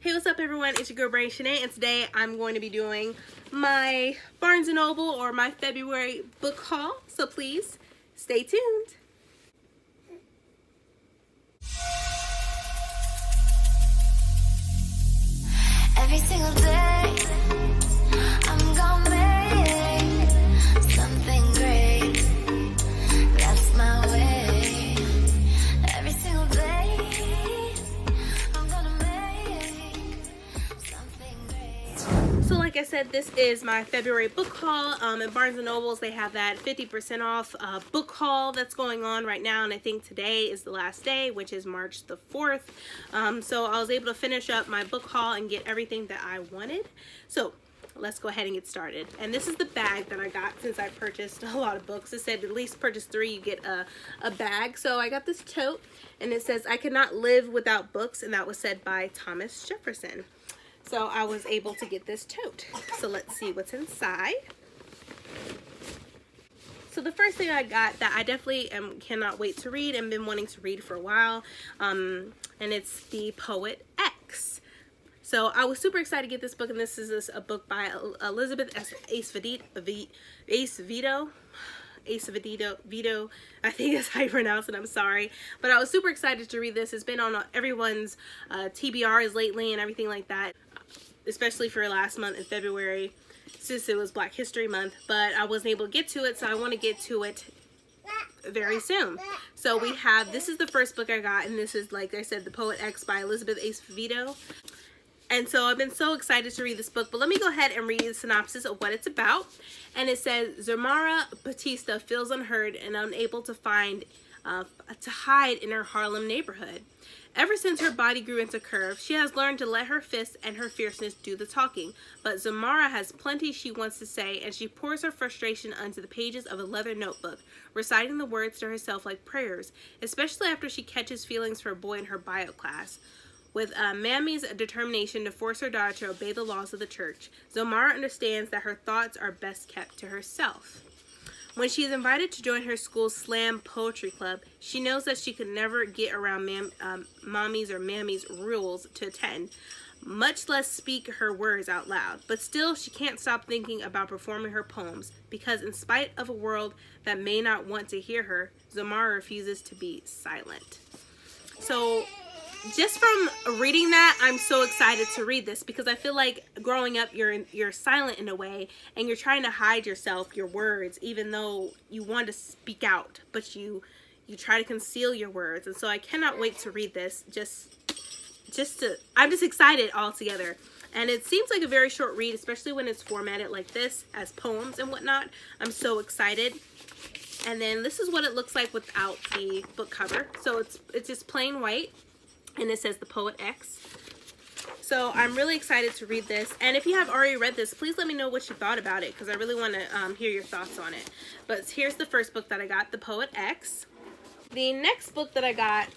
Hey, what's up everyone? It's your girl Brain Shanae, and today I'm going to be doing my Barnes & Noble or my February book haul, so please stay tuned. Every single day I'm gonna make something great. That's my way. Every single day I'm gonna make something great. So like I said, this is my February book haul. At Barnes & Noble's they have that 50% off book haul that's going on right now, and I think today is the last day, which is March the 4th. So I was able to finish up my book haul and get everything that I wanted. So let's go ahead and get started. And this is the bag that I got since I purchased a lot of books. It said at least purchase 3, you get a bag. So I got this tote, and it says, "I cannot live without books," and that was said by Thomas Jefferson. So I was able to get this tote. So let's see what's inside. So the first thing I got that I definitely cannot wait to read and been wanting to read for a while, and it's The Poet X. So I was super excited to get this book, and this is a book by Elizabeth Acevedo. I think that's how you pronounce it. I'm sorry, but I was super excited to read this. It's been on everyone's TBRs lately and everything like that, especially for last month in February, since it was Black History Month, but I wasn't able to get to it, so I want to get to it very soon. So we have, this is the first book I got, and this is, like I said, The Poet X by Elizabeth Acevedo. And so I've been so excited to read this book, but let me go ahead and read the synopsis of what it's about. And it says, Xiomara Batista feels unheard and unable to hide in her Harlem neighborhood. Ever since her body grew into curve, she has learned to let her fists and her fierceness do the talking. But Xiomara has plenty she wants to say, and she pours her frustration onto the pages of a leather notebook, reciting the words to herself like prayers, especially after she catches feelings for a boy in her bio class. With Mammy's determination to force her daughter to obey the laws of the church, Xiomara understands that her thoughts are best kept to herself. When she is invited to join her school's slam poetry club, she knows that she could never get around Mommy's or Mammy's rules to attend, much less speak her words out loud. But still, she can't stop thinking about performing her poems, because in spite of a world that may not want to hear her, Xiomara refuses to be silent. So just from reading that, I'm so excited to read this, because I feel like growing up you're silent in a way, and you're trying to hide yourself, your words, even though you want to speak out, but you try to conceal your words. And so I cannot wait to read this. I'm just excited altogether. And it seems like a very short read, especially when it's formatted like this as poems and whatnot. I'm so excited. And then this is what it looks like without the book cover. So it's just plain white. And it says The Poet X. So I'm really excited to read this. And if you have already read this, please let me know what you thought about it, because I really want to hear your thoughts on it. But here's the first book that I got, The Poet X. The next book that I got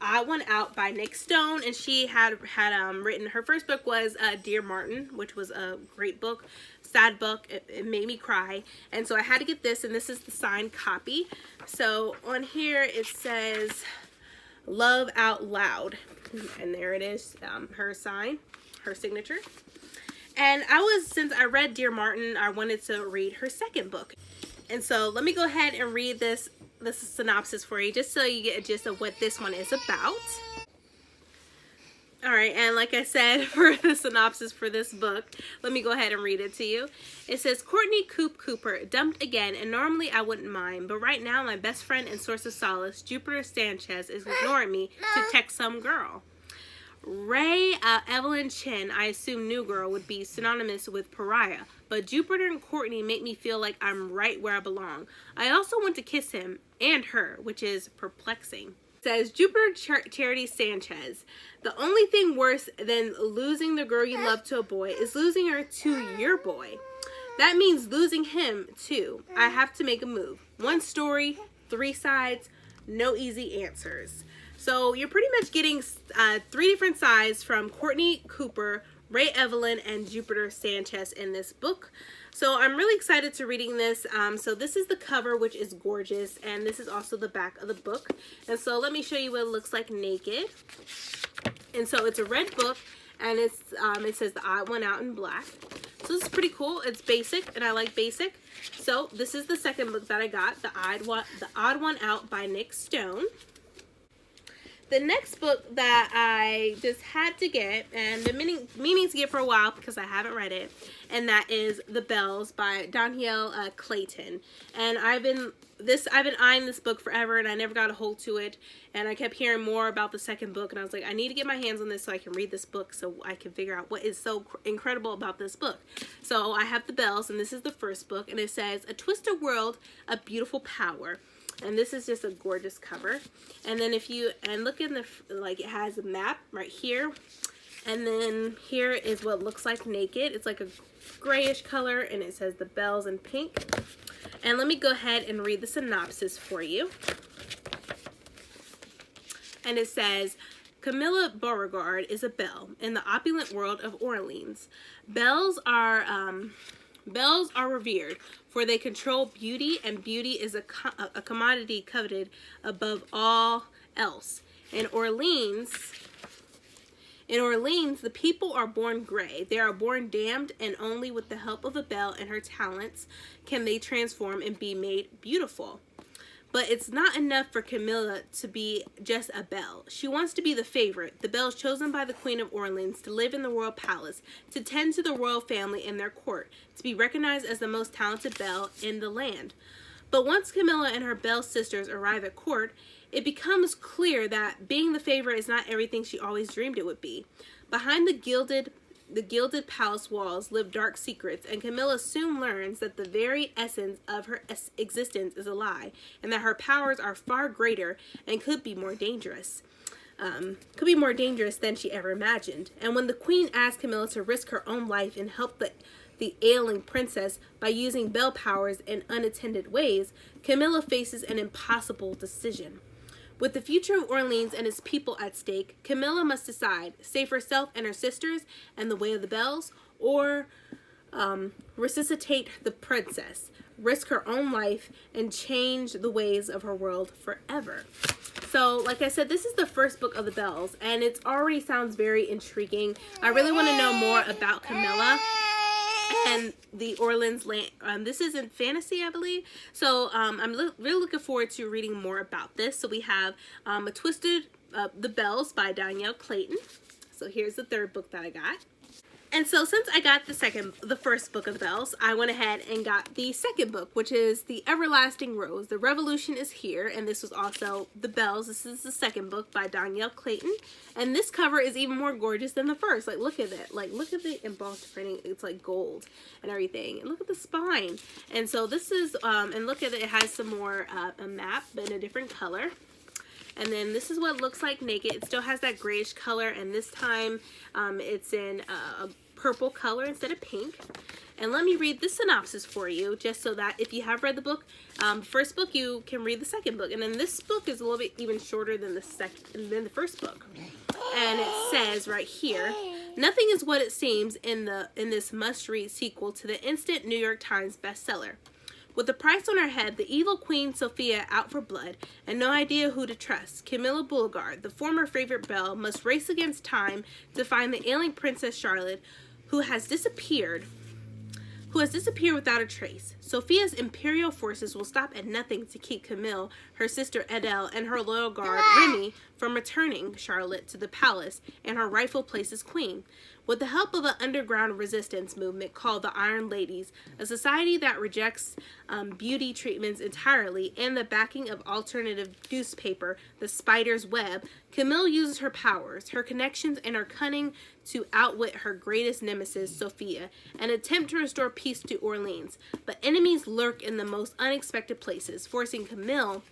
I Want Out by Nick Stone, and she had written, her first book was Dear Martin, which was a great book, sad book. It made me cry, and so I had to get this, and this is the signed copy. So on here it says Love Out Loud, and there it is, her sign, her signature. And since I read Dear Martin, I wanted to read her second book, and so let me go ahead and read this synopsis for you, just so you get a gist of what this one is about. Alright, and like I said, for the synopsis for this book, let me go ahead and read it to you. It says, Courtney Cooper dumped again, and normally I wouldn't mind, but right now my best friend and source of solace, Jupiter Sanchez, is ignoring me to text some girl. Ray Evelyn Chin, I assume new girl, would be synonymous with pariah, but Jupiter and Courtney make me feel like I'm right where I belong. I also want to kiss him and her, which is perplexing. It says, Jupiter Charity Sanchez, the only thing worse than losing the girl you love to a boy is losing her to your boy. That means losing him too. I have to make a move. One story, 3 sides, no easy answers. So you're pretty much getting 3 different sides from Courtney Cooper, Ray Evelyn, and Jupiter Sanchez in this book. So I'm really excited to reading this. So this is the cover, which is gorgeous, and this is also the back of the book. And so let me show you what it looks like naked. And so it's a red book, and it's it says the odd one out in black. So this is pretty cool. It's basic, and I like basic. So this is the second book that I got, the Odd One Out by Nick Stone. The next book that I just had to get, and been meaning to get for a while because I haven't read it, and that is The Bells by Danielle Clayton. And I've been eyeing this book forever, and I never got a hold to it. And I kept hearing more about the second book, and I was like, I need to get my hands on this so I can read this book, so I can figure out what is so incredible about this book. So I have The Bells, and this is the first book, and it says, A Twisted World, A Beautiful Power. And this is just a gorgeous cover. And then if you, and look in the, like, it has a map right here. And then here is what it looks like naked. It's like a grayish color, and it says The Bells in pink. And let me go ahead and read the synopsis for you. And it says, Camilla Beauregard is a belle in the opulent world of Orleans. Belles are revered, for they control beauty, and beauty is a commodity coveted above all else. In Orleans, the people are born gray. They are born damned, and only with the help of a belle and her talents can they transform and be made beautiful. But it's not enough for Camilla to be just a belle. She wants to be the favorite, the belle chosen by the Queen of Orleans to live in the royal palace, to tend to the royal family in their court, to be recognized as the most talented belle in the land. But once Camilla and her belle sisters arrive at court, it becomes clear that being the favorite is not everything she always dreamed it would be. Behind the gilded palace walls live dark secrets, and Camilla soon learns that the very essence of her existence is a lie, and that her powers are far greater and could be more dangerous. Than she ever imagined. And when the queen asks Camilla to risk her own life and help the ailing princess by using belle powers in unattended ways, Camilla faces an impossible decision. With the future of Orleans and its people at stake, Camilla must decide, save herself and her sisters and the way of the bells, or resuscitate the princess, risk her own life, and change the ways of her world forever. So, like I said, this is the first book of The Bells, and it already sounds very intriguing. I really want to know more about Camilla and the Orleans land. This isn't fantasy, I believe. So I'm really looking forward to reading more about this. So we have The Bells by Danielle Clayton. So here's the third book that I got. And so since I got the first book of The Bells, I went ahead and got the second book, which is The Everlasting Rose. The Revolution is Here, and this was also The Bells. This is the second book by Danielle Clayton, and this cover is even more gorgeous than the first. Like, look at it. Like, look at the embossed printing. It's like gold and everything. And look at the spine. And so this is, and look at it. It has some more, a map, but in a different color. And then this is what it looks like naked. It still has that grayish color, and this time it's in a purple color instead of pink. And let me read the synopsis for you, just so that if you have read the book, first book, you can read the second book. And then this book is a little bit even shorter than the first book. And it says right here, nothing is what it seems in this must-read sequel to the instant New York Times bestseller. With the price on her head, the evil Queen Sophia out for blood, and no idea who to trust, Camilla Beauregard, the former favorite belle, must race against time to find the ailing Princess Charlotte, who has disappeared without a trace. Sophia's imperial forces will stop at nothing to keep Camille, her sister Adele, and her loyal guard Remy from returning Charlotte to the palace and her rightful place as queen. With the help of an underground resistance movement called the Iron Ladies, a society that rejects beauty treatments entirely, and the backing of alternative newspaper, The Spider's Web, Camille uses her powers, her connections, and her cunning to outwit her greatest nemesis, Sophia, and attempt to restore peace to Orleans. But enemies lurk in the most unexpected places, forcing Camille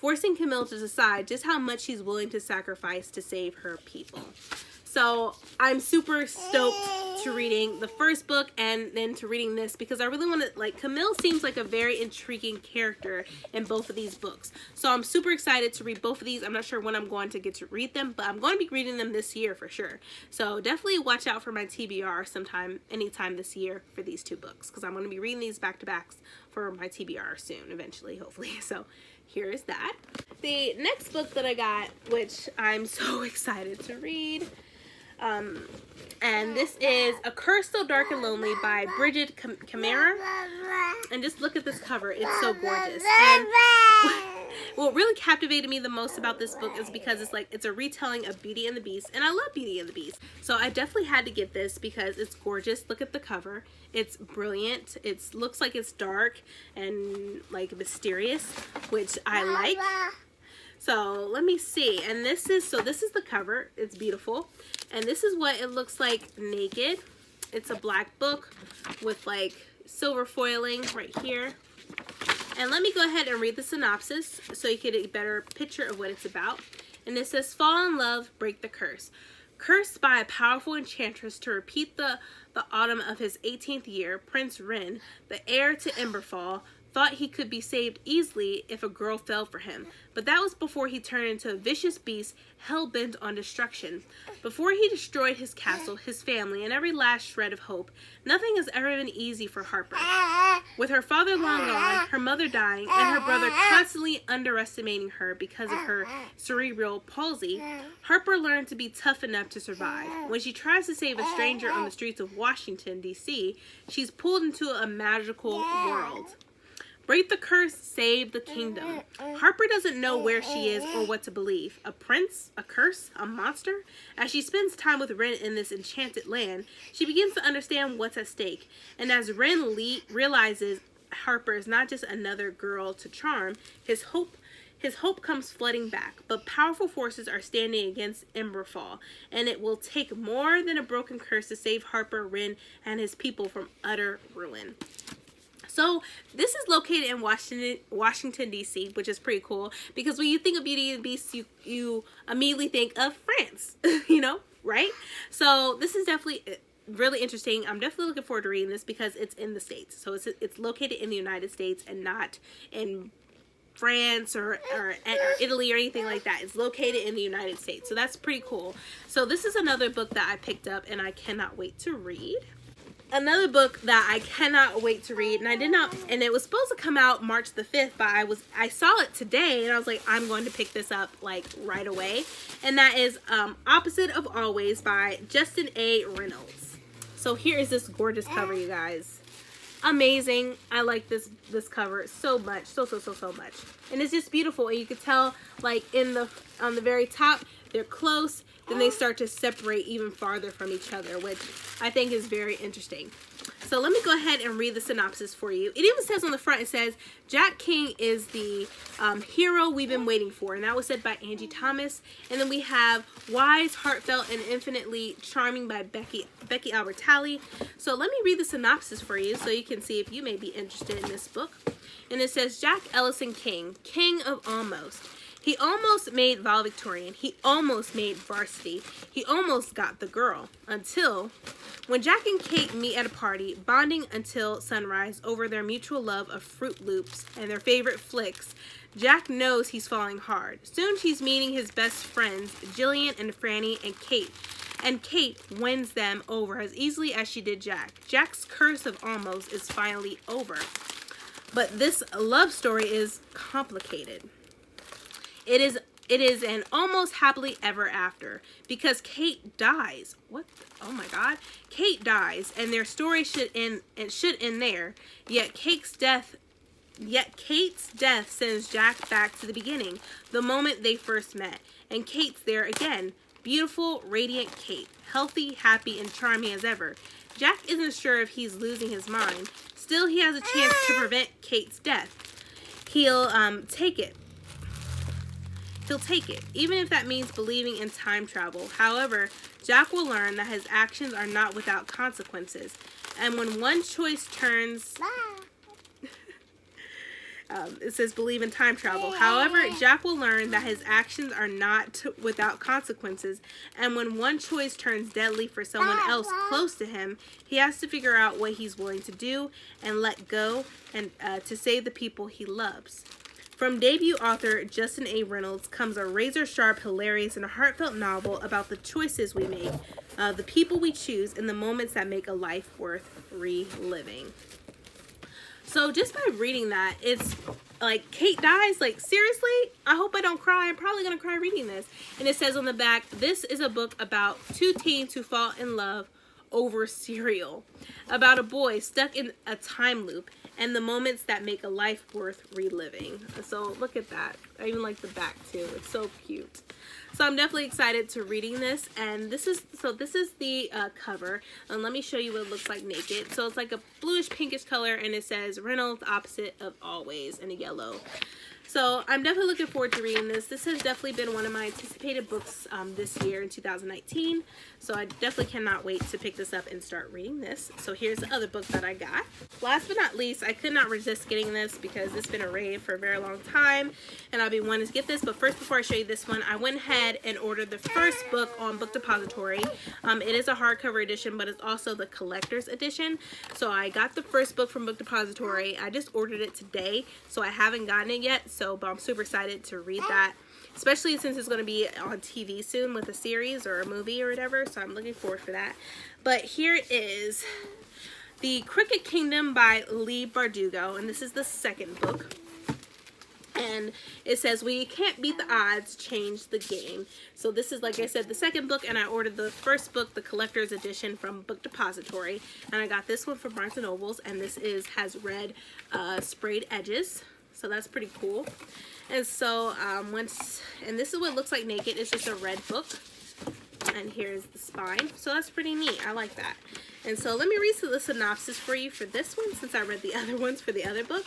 to decide just how much she's willing to sacrifice to save her people. So I'm super stoked to reading the first book and then to reading this, because I really want to, like, Camille seems like a very intriguing character in both of these books. So I'm super excited to read both of these. I'm not sure when I'm going to get to read them, but I'm going to be reading them this year for sure. So definitely watch out for my TBR anytime this year for these two books, because I'm going to be reading these back to backs for my TBR soon, eventually, hopefully. So here is that. The next book that I got, which I'm so excited to read, and this is A Curse So Dark and Lonely by Bridget Camara. And just look at this cover. It's so gorgeous. And what really captivated me the most about this book is because it's a retelling of Beauty and the Beast. And I love Beauty and the Beast. So I definitely had to get this because it's gorgeous. Look at the cover. It's brilliant. It looks like it's dark and like mysterious, which I like. So let me see. And this is the cover. It's beautiful. And this is what it looks like naked. It's a black book with like silver foiling right here. And let me go ahead and read the synopsis so you get a better picture of what it's about. And it says, fall in love, break the curse. Cursed by a powerful enchantress to repeat the autumn of his 18th year, Prince Rin, the heir to Emberfall, thought he could be saved easily if a girl fell for him. But that was before he turned into a vicious beast hell-bent on destruction. Before he destroyed his castle, his family, and every last shred of hope, nothing has ever been easy for Harper. With her father long gone, her mother dying, and her brother constantly underestimating her because of her cerebral palsy, Harper learned to be tough enough to survive. When she tries to save a stranger on the streets of Washington, D.C., she's pulled into a magical world. Break the curse, save the kingdom. Harper doesn't know where she is or what to believe. A prince? A curse? A monster? As she spends time with Rin in this enchanted land, she begins to understand what's at stake. And as Rin realizes Harper is not just another girl to charm, his hope comes flooding back. But powerful forces are standing against Emberfall, and it will take more than a broken curse to save Harper, Rin, and his people from utter ruin. So this is located in Washington, D.C., which is pretty cool because when you think of Beauty and the Beast, you immediately think of France, you know, right? So this is definitely really interesting. I'm definitely looking forward to reading this because it's in the States. So it's located in the United States and not in France or Italy or anything like that. It's located in the United States. So that's pretty cool. So this is another book that I picked up and I cannot wait to read. Another book that I cannot wait to read, and it was supposed to come out March the 5th, but I saw it today and I was like, I'm going to pick this up like right away. And that is Opposite of Always by Justin A. Reynolds. So here is this gorgeous cover, you guys. Amazing. I like this cover so much, so much. And it's just beautiful, and you can tell like on the very top they're close, then they start to separate even farther from each other, which I think is very interesting. So let me go ahead and read the synopsis for you. It even says on the front, it says, Jack King is the hero we've been waiting for. And that was said by Angie Thomas. And then we have Wise, Heartfelt, and Infinitely Charming by Becky Albertalli. So let me read the synopsis for you so you can see if you may be interested in this book. And it says, Jack Ellison King, king of almost. He almost made valedictorian. He almost made varsity. He almost got the girl. Until when Jack and Kate meet at a party, bonding until sunrise over their mutual love of Fruit Loops and their favorite flicks, Jack knows he's falling hard. Soon she's meeting his best friends, Jillian and Franny and Kate. And Kate wins them over as easily as she did Jack. Jack's curse of almost is finally over. But this love story is complicated. It is an almost happily ever after because Kate dies. What? Oh my God! Kate dies, and their story should end. It should end there. Yet Kate's death sends Jack back to the beginning, the moment they first met. And Kate's there again, beautiful, radiant Kate, healthy, happy, and charming as ever. Jack isn't sure if he's losing his mind. Still, he has a chance to prevent Kate's death. He'll take it. He'll take it, even if that means believing in time travel. However, Jack will learn that his actions are not without consequences. And when one choice turns It says believe in time travel. However, Jack will learn that his actions are not without consequences, and when one choice turns deadly for someone else close to him, he has to figure out what he's willing to do and let go and to save the people he loves. From debut author Justin A. Reynolds comes a razor-sharp, hilarious, and heartfelt novel about the choices we make, the people we choose, and the moments that make a life worth reliving. So just by reading that, it's like Kate dies. Like, seriously? I hope I don't cry. I'm probably going to cry reading this. And it says on the back, this is a book about two teens who fall in love over cereal, about a boy stuck in a time loop, and the moments that make a life worth reliving. So look at that. I even like the back too. It's so cute. So I'm definitely excited to reading this. And this is the cover. And let me show you what it looks like naked. So it's like a bluish pinkish color, and it says Reynolds opposite of always in a yellow. So I'm definitely looking forward to reading this. This has definitely been one of my anticipated books this year in 2019. So I definitely cannot wait to pick this up and start reading this. So here's the other book that I got. Last but not least, I could not resist getting this because it's been a rave for a very long time, and I've been wanting to get this. But first, before I show you this one, I went ahead and ordered the first book on Book Depository. It is a hardcover edition, but it's also the collector's edition. So I got the first book from Book Depository. I just ordered it today, so I haven't gotten it yet. But I'm super excited to read that, especially since it's going to be on TV soon with a series or a movie or whatever. So I'm looking forward for that. But here it is, The Crooked Kingdom by Leigh Bardugo, and this is the second book. And it says, "We can't beat the odds, change the game." So this is, like I said, the second book, and I ordered the first book, the collector's edition, from Book Depository, and I got this one from Barnes&Nobles, and this has red sprayed edges. So that's pretty cool. And so and this is what it looks like naked. It's just a red book. And here's the spine. So that's pretty neat. I like that. And so let me read the synopsis for you for this one, since I read the other ones for the other book.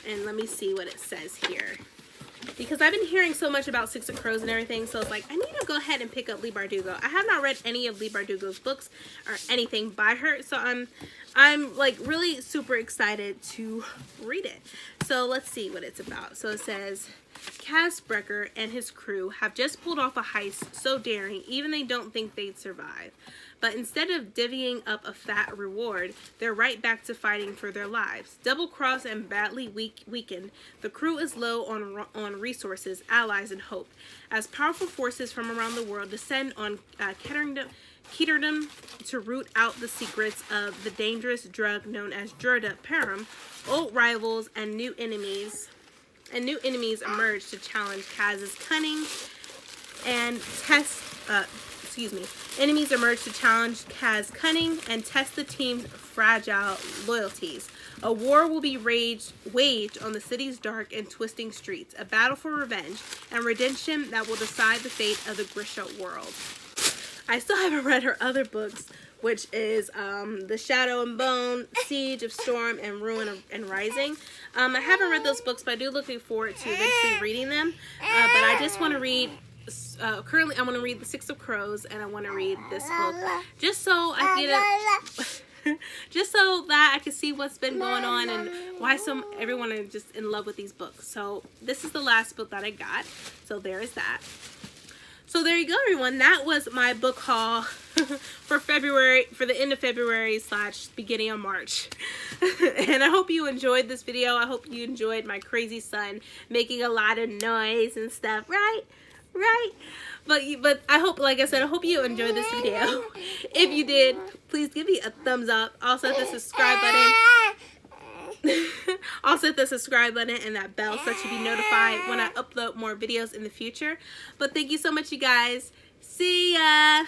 And let me see what it says here, because I've been hearing so much about Six of Crows and everything, so it's like, I need to go ahead and pick up Leigh Bardugo. I have not read any of Leigh Bardugo's books or anything by her, so I'm like really super excited to read it. So let's see what it's about. So it says, Kaz Brecker and his crew have just pulled off a heist so daring even they don't think they'd survive. But instead of divvying up a fat reward, they're right back to fighting for their lives. Double-crossed and badly weakened, the crew is low on resources, allies, and hope. As powerful forces from around the world descend on Ketterdam to root out the secrets of the dangerous drug known as Param, old rivals and new enemies emerge to challenge Kaz's cunning and test enemies emerge to challenge Kaz's cunning and test the team's fragile loyalties. A war will be waged on the city's dark and twisting streets, a battle for revenge and redemption that will decide the fate of the Grisha world. I still haven't read her other books, which is The Shadow and Bone, Siege of Storm, and Ruin and Rising. I haven't read those books, but I do looking forward to eventually reading them. But I just want to read, currently I want to read The Six of Crows, and I want to read this book, just so I get just so that I can see what's been going on and why everyone is just in love with these books. So this is the last book that I got. So there is that. So there you go, everyone. That was my book haul for February, for the end of February / beginning of March. And I hope you enjoyed this video. I hope you enjoyed my crazy son making a lot of noise and stuff, right? But I hope, like I said, I hope you enjoyed this video. If you did, please give me a thumbs up. Also hit the subscribe button. Also hit the subscribe button and that bell so that you'll be notified when I upload more videos in the future. But thank you so much, you guys. See ya.